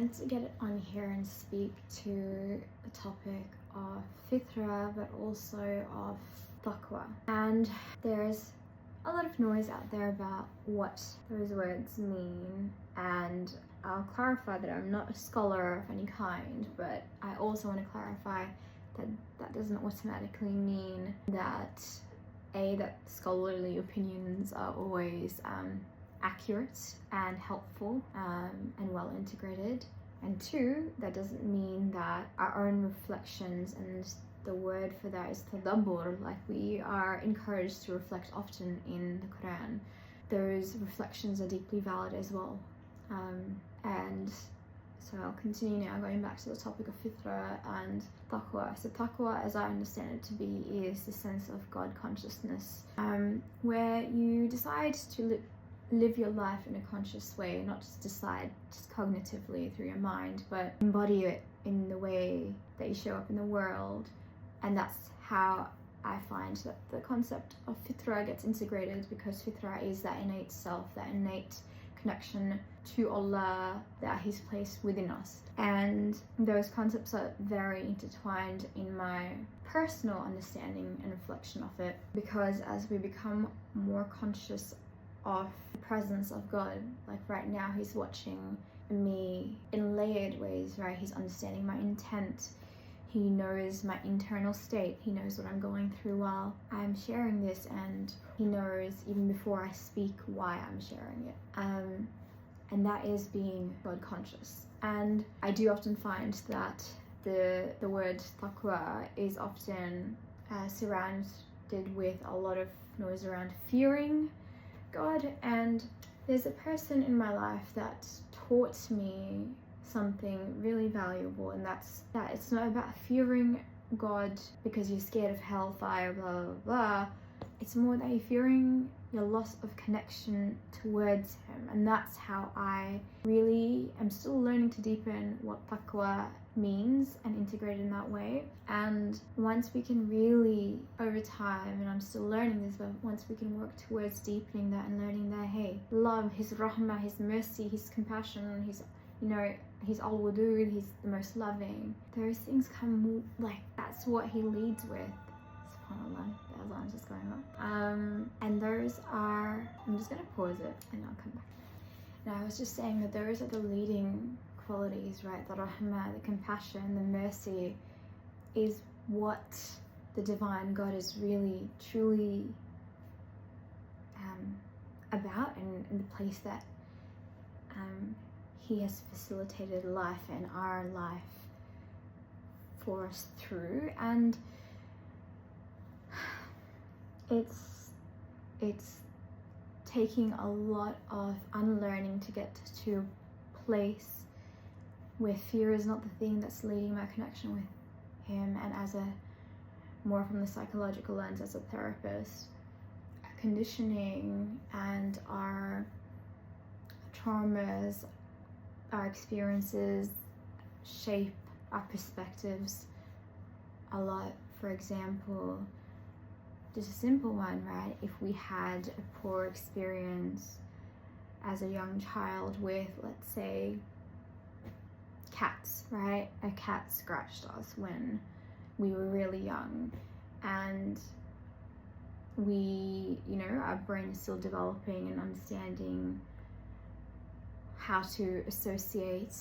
wanted to get on here and speak to the topic of Fitrah, but also of Taqwa. And there's a lot of noise out there about what those words mean, and I'll clarify that I'm not a scholar of any kind, but I also want to clarify that that doesn't automatically mean that that scholarly opinions are always accurate and helpful and well integrated, and two, that doesn't mean that our own reflections, and the word for that is tadabbur, like we are encouraged to reflect often in the Quran, those reflections are deeply valid as well. And so I'll continue now, going back to the topic of Fitrah and Taqwa. So Taqwa, as I understand it to be, is the sense of God consciousness, where you decide to live your life in a conscious way, not just decide just cognitively through your mind, but embody it in the way that you show up in the world. And that's how I find that the concept of Fitrah gets integrated, because Fitrah is that innate self, that innate connection to Allah that He's placed within us. And those concepts are very intertwined in my personal understanding and reflection of it, because as we become more conscious of the presence of God, like right now He's watching me in layered ways, right? He's understanding my intent. He knows my internal state. He knows what I'm going through while I'm sharing this, and He knows even before I speak why I'm sharing it. And that is being God conscious. And I do often find that the word taqwa is often surrounded with a lot of noise around fearing God. And there's a person in my life that taught me something really valuable, and that's that it's not about fearing God because you're scared of hellfire, blah blah blah. It's more that you're fearing your loss of connection towards Him. And that's how I really am still learning to deepen what taqwa means and integrate in that way. And once we can really, over time, and I'm still learning this, but once we can work towards deepening that and learning that, hey, love, His rahmah, His mercy, His compassion, His, He's al-wadud, He's the most loving, those things come, like, that's what He leads with. SubhanAllah, the azan's just going on. And those are, I'm just going to pause it and I'll come back. Now, I was just saying that those are the leading qualities, right? The rahmah, the compassion, the mercy is what the divine God is really, truly about, and the place that He has facilitated life and our life for us through. And it's taking a lot of unlearning to get to a place where fear is not the thing that's leading my connection with Him. And as a more from the psychological lens, as a therapist, conditioning and our traumas, our experiences shape our perspectives a lot. For example, just a simple one, right? If we had a poor experience as a young child with, let's say, cats, right? A cat scratched us when we were really young, and we, our brain is still developing and understanding how to associate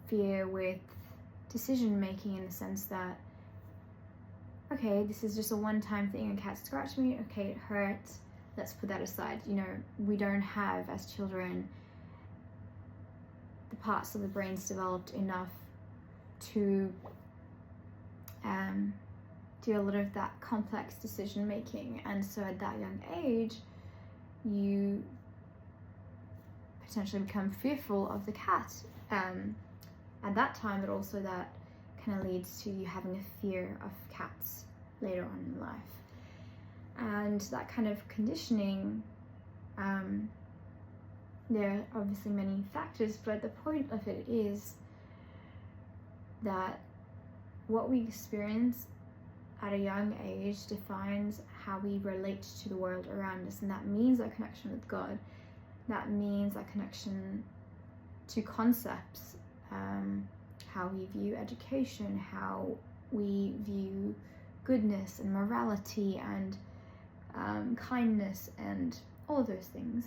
fear with decision making, in the sense that, okay, this is just a one-time thing, a cat scratched me, okay, it hurts, let's put that aside. We don't have, as children, the parts of the brains developed enough to do a lot of that complex decision making. And so at that young age, you potentially become fearful of the cat at that time, but also that kind of leads to you having a fear of cats later on in life. And that kind of conditioning, there are obviously many factors, but the point of it is that what we experience at a young age defines how we relate to the world around us, and that means our connection with God. That means our connection to concepts, how we view education, how we view goodness and morality and kindness and all of those things,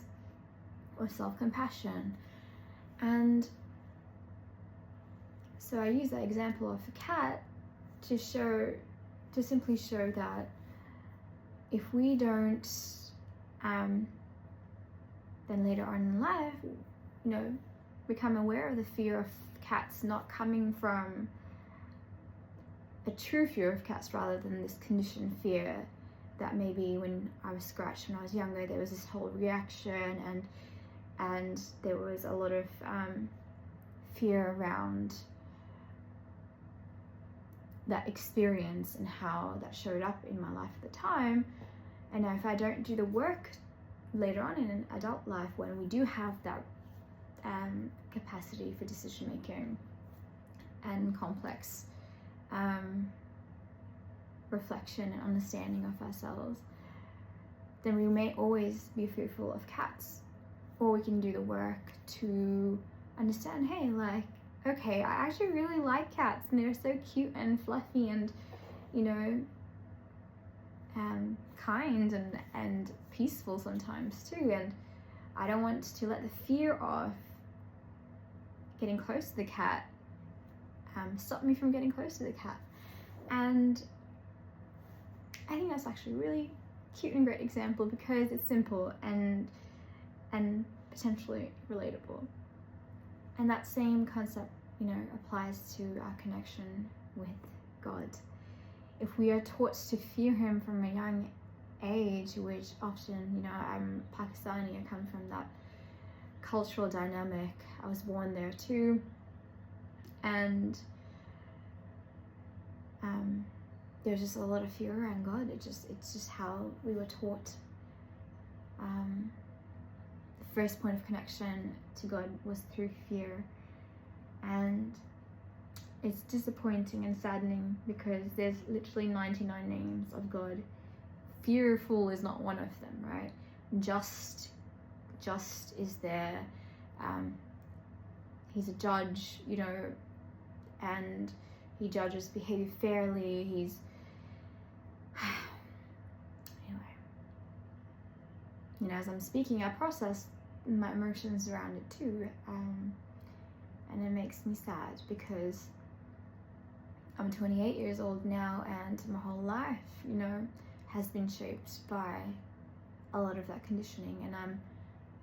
or self-compassion. And so I use that example of a cat to simply show that if we don't then later on in life, become aware of the fear of cats not coming from a true fear of cats, rather than this conditioned fear that maybe when I was scratched when I was younger, there was this whole reaction and there was a lot of fear around that experience and how that showed up in my life at the time. And now if I don't do the work later on in an adult life, when we do have that capacity for decision making and complex reflection and understanding of ourselves, then we may always be fearful of cats. Or we can do the work to understand, hey, like, okay, I actually really like cats and they're so cute and fluffy and, kind and peaceful sometimes too. And I don't want to let the fear of getting close to the cat stop me from getting close to the cat. And I think that's actually a really cute and great example because it's simple and potentially relatable. And that same concept, applies to our connection with God. If we are taught to fear him from a young age, which often, I'm Pakistani, I come from that cultural dynamic. I was born there too. And there's just a lot of fear around God. It's just how we were taught. The first point of connection to God was through fear. And it's disappointing and saddening because there's literally 99 names of God. Fearful is not one of them, right? Just is there. He's a judge, and he judges behavior fairly. He's anyway, as I'm speaking, I process my emotions around it too, and it makes me sad because I'm 28 years old now, and my whole life, has been shaped by a lot of that conditioning. And I'm,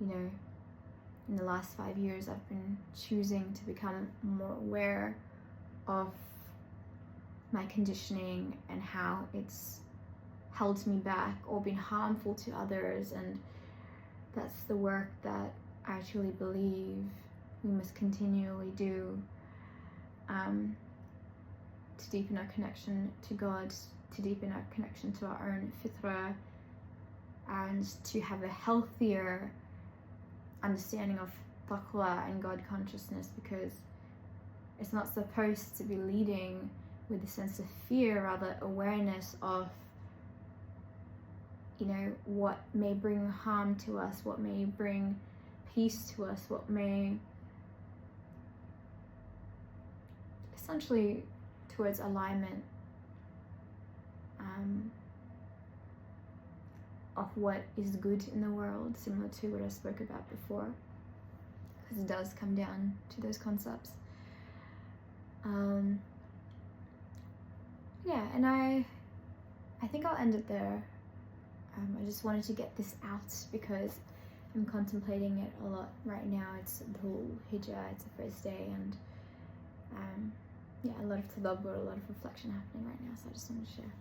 in the last 5 years, I've been choosing to become more aware of my conditioning and how it's held me back or been harmful to others. And that's the work that I truly believe we must continually do to deepen our connection to God, to deepen our connection to our own Fitrah, and to have a healthier understanding of Taqwa and God consciousness, because it's not supposed to be leading with a sense of fear, rather awareness of what may bring harm to us, what may bring peace to us, what may essentially towards alignment of what is good in the world, similar to what I spoke about before, because it does come down to those concepts. And I think I'll end it there. I just wanted to get this out because I'm contemplating it a lot right now. It's the whole hijrah, it's the first day, and a lot of tadabbur, a lot of reflection happening right now, so I just wanted to share.